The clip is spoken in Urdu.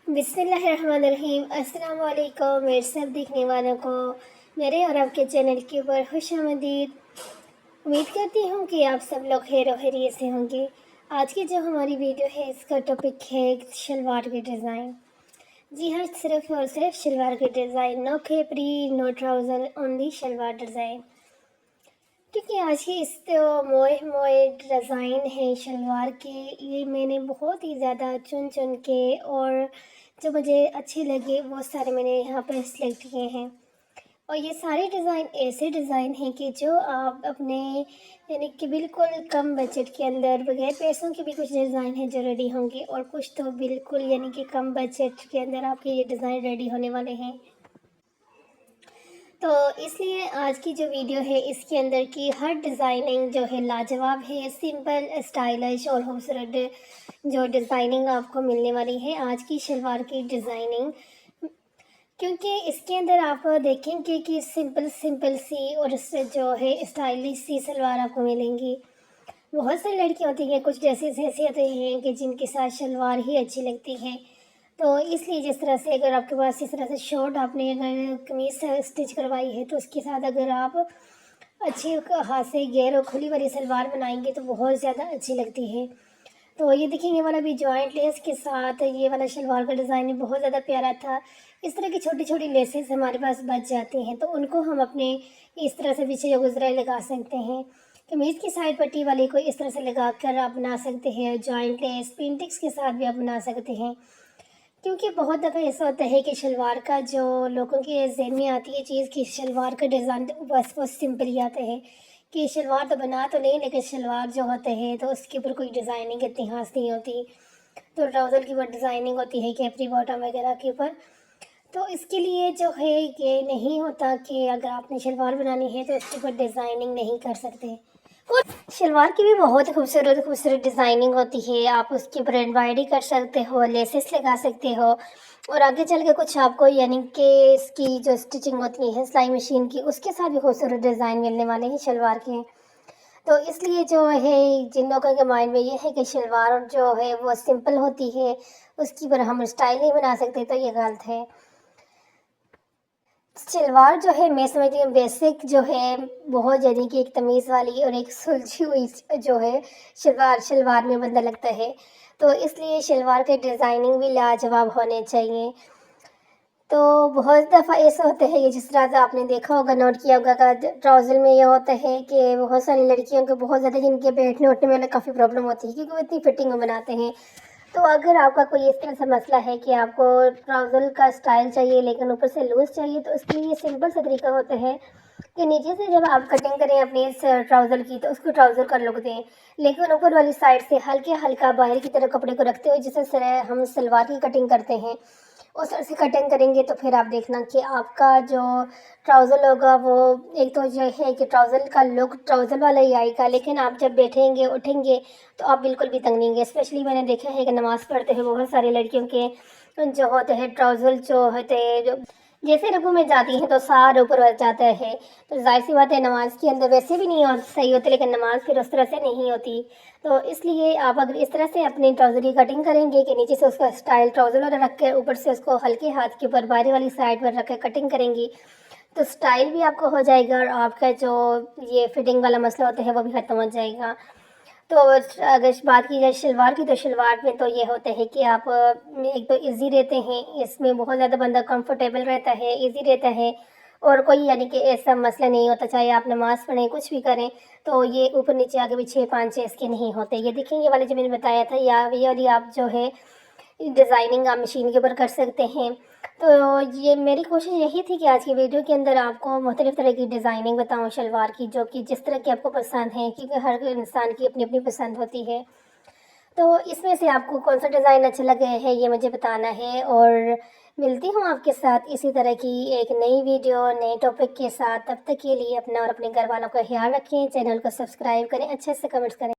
بسم اللہ الرحمن الرحیم۔ السلام علیکم میرے سب دیکھنے والوں کو میرے اور آپ کے چینل کے اوپر خوش آمدید۔ امید کرتی ہوں کہ آپ سب لوگ خیر و خیریت سے ہوں گے۔ آج کی جو ہماری ویڈیو ہے اس کا ٹاپک ہے شلوار کے ڈیزائن۔ جی ہاں، صرف اور صرف شلوار کے ڈیزائن، نو کھیپری، نو ٹراؤزر، اونلی شلوار ڈیزائن۔ کیونکہ آج کی اس موئے ڈیزائن ہیں شلوار کے، یہ میں نے بہت ہی زیادہ چن کے اور جو مجھے اچھے لگے وہ سارے میں نے یہاں پہ سلیکٹ کیے ہیں۔ اور یہ سارے ڈیزائن ایسے ڈیزائن ہیں کہ جو آپ اپنے یعنی کہ بالکل کم بجٹ کے اندر، بغیر پیسوں کے بھی کچھ ڈیزائن ہیں جو ریڈی ہوں گے، اور کچھ تو بالکل یعنی کہ کم بجٹ کے اندر آپ کے یہ ڈیزائن ریڈی ہونے والے ہیں۔ تو اس لیے آج کی جو ویڈیو ہے اس کے اندر کی ہر ڈیزائننگ جو ہے لاجواب ہے، سمپل، اسٹائلش اور خوبصورت جو ڈیزائننگ آپ کو ملنے والی ہے آج کی شلوار کی ڈیزائننگ۔ کیونکہ اس کے اندر آپ دیکھیں گے کہ سمپل سی اور اس سے جو ہے اسٹائلش سی سلوار آپ کو ملیں گی۔ بہت ساری لڑکیاں ہوتی ہیں، کچھ ڈریسز ایسی ہوتی ہیں کہ جن کے ساتھ شلوار ہی اچھی لگتی ہے، تو اس لیے جس طرح سے اگر آپ کے پاس اس طرح سے شارٹ آپ نے اگر قمیض اسٹچ کروائی ہے تو اس کے ساتھ اگر آپ اچھی ہاتھ سے گیر اور کھلی والی سلوار بنائیں گے تو بہت زیادہ اچھی لگتی ہے۔ تو یہ دیکھیں، یہ والا بھی جوائنٹ لیس کے ساتھ یہ والا شلوار کا ڈیزائن بہت زیادہ پیارا تھا۔ اس طرح کی چھوٹی چھوٹی لیسز ہمارے پاس بچ جاتی ہیں تو ان کو ہم اپنے اس طرح سے پیچھے جو گزرا لگا سکتے ہیں۔ قمیض کی سائڈ پٹی والی کو اس طرح سے لگا کر آپ بنا سکتے ہیں، جوائنٹ لیس پینٹکس کے ساتھ بھی آپ بنا سکتے ہیں۔ کیونکہ بہت دفعہ ایسا ہوتا ہے کہ شلوار کا جو لوگوں کے ذہن میں آتی ہے چیز کہ شلوار کا ڈیزائن بس وہ سمپل ہی آتے ہیں کہ شلوار تو بنا تو نہیں، لیکن شلوار جو ہوتے ہیں تو اس کے اوپر کوئی ڈیزائننگ اتنی خاص نہیں ہوتی، تو ٹراؤزر کی اوپر ڈیزائننگ ہوتی ہے کیپری باٹم وغیرہ کے اوپر۔ تو اس کے لیے جو ہے یہ نہیں ہوتا کہ اگر آپ نے شلوار بنانی ہے تو اس کے اوپر ڈیزائننگ نہیں کر سکتے۔ اور شلوار کی بھی بہت خوبصورت ڈیزائننگ ہوتی ہے، آپ اس کے اوپر ایمبرائڈری کر سکتے ہو، لیسز لگا سکتے ہو، اور آگے چل کے کچھ آپ کو یعنی کہ اس کی جو اسٹچنگ ہوتی ہے سلائی مشین کی، اس کے ساتھ بھی خوبصورت ڈیزائن ملنے والے ہیں شلوار کے۔ تو اس لیے جو ہے جن لوگوں کے مائنڈ میں یہ ہے کہ شلوار جو ہے وہ سمپل ہوتی ہے، اس کی پر ہم اسٹائل نہیں بنا سکتے، تو یہ غلط ہے۔ شلوار جو ہے میں سمجھتی ہوں بیسک جو ہے بہت یعنی کہ ایک تمیز والی اور ایک سلجھی ہوئی جو ہے شلوار میں بندہ لگتا ہے، تو اس لیے شلوار کے ڈیزائننگ بھی لاجواب ہونے چاہیے۔ تو بہت دفعہ ایسا ہوتا ہے کہ جس طرح سے آپ نے دیکھا ہوگا، نوٹ کیا ہوگا کہ ٹراؤزر میں یہ ہوتا ہے کہ بہت ساری لڑکیوں کے بہت زیادہ جن کے بیٹھنے اٹھنے میں کافی پرابلم ہوتی ہے کیونکہ وہ اتنی فٹنگ میں بناتے ہیں۔ تو اگر آپ کا کوئی اس طرح سے مسئلہ ہے کہ آپ کو ٹراؤزر کا اسٹائل چاہیے لیکن اوپر سے لوز چاہیے، تو اس کے لیے سمپل سا طریقہ ہوتا ہے کہ نیچے سے جب آپ کٹنگ کریں اپنی اس ٹراؤزر کی تو اس کو ٹراؤزر کا لک دیں، لیکن اوپر والی سائڈ سے ہلکا باہر کی طرف کپڑے کو رکھتے ہوئے جس طرح ہم سلوار کی کٹنگ کرتے ہیں اس طرح سے کٹنگ کریں گے، تو پھر آپ دیکھنا کہ آپ کا جو ٹراؤزر ہوگا وہ ایک تو یہ ہے کہ ٹراؤزر کا لک ٹراؤزر والا ہی آئے گا، لیکن آپ جب بیٹھیں گے اٹھیں گے تو آپ بالکل بھی تنگ نہیں گے۔ اسپیشلی میں نے دیکھا ہے کہ نماز پڑھتے ہیں بہت سارے لڑکیوں کے جو ہوتے ہیں ٹراؤزر جو ہوتے ہیں جیسے رکوع میں جاتی ہیں تو سارا اوپر ہو جاتا ہے، تو ظاہر سی بات ہے نماز کے اندر ویسے بھی نہیں صحیح ہوتی، لیکن نماز پھر اس طرح سے نہیں ہوتی۔ تو اس لیے آپ اگر اس طرح سے اپنی ٹراؤزر کی کٹنگ کریں گے کہ نیچے سے اس کا اسٹائل ٹراؤزر والا رکھ کے اوپر سے اس کو ہلکے ہاتھ کے اوپر باہر والی سائڈ پر رکھ کے کٹنگ کریں گی تو اسٹائل بھی آپ کو ہو جائے گا، اور آپ کا جو یہ فٹنگ والا مسئلہ ہوتا ہے وہ بھی ختم ہو جائے گا۔ تو اگر بات کی جائے شلوار کی، تو شلوار میں تو یہ ہوتا ہے کہ آپ ایک تو ایزی رہتے ہیں، اس میں بہت زیادہ بندہ کمفرٹیبل رہتا ہے، ایزی رہتا ہے، اور کوئی یعنی کہ ایسا مسئلہ نہیں ہوتا، چاہے آپ نماز پڑھیں کچھ بھی کریں تو یہ اوپر نیچے آگے پیچھے پانچے اس کے نہیں ہوتے۔ یہ دیکھیں یہ والے جو میں نے بتایا تھا، یہ والی آپ جو ہے ڈیزائننگ آپ مشین کے اوپر کر سکتے ہیں۔ تو یہ میری کوشش یہی تھی کہ آج کی ویڈیو کے اندر آپ کو مختلف طرح کی ڈیزائننگ بتاؤں شلوار کی، جو کہ جس طرح کی آپ کو پسند ہے، کیونکہ ہر انسان کی اپنی اپنی پسند ہوتی ہے۔ تو اس میں سے آپ کو کون سا ڈیزائن اچھا لگے ہے یہ مجھے بتانا ہے، اور ملتی ہوں آپ کے ساتھ اسی طرح کی ایک نئی ویڈیو نئے ٹاپک کے ساتھ۔ تب تک کے لیے اپنا اور اپنے گھر والوں کا خیال رکھیں، چینل کو سبسکرائب کریں، اچھے سے کمنٹس کریں۔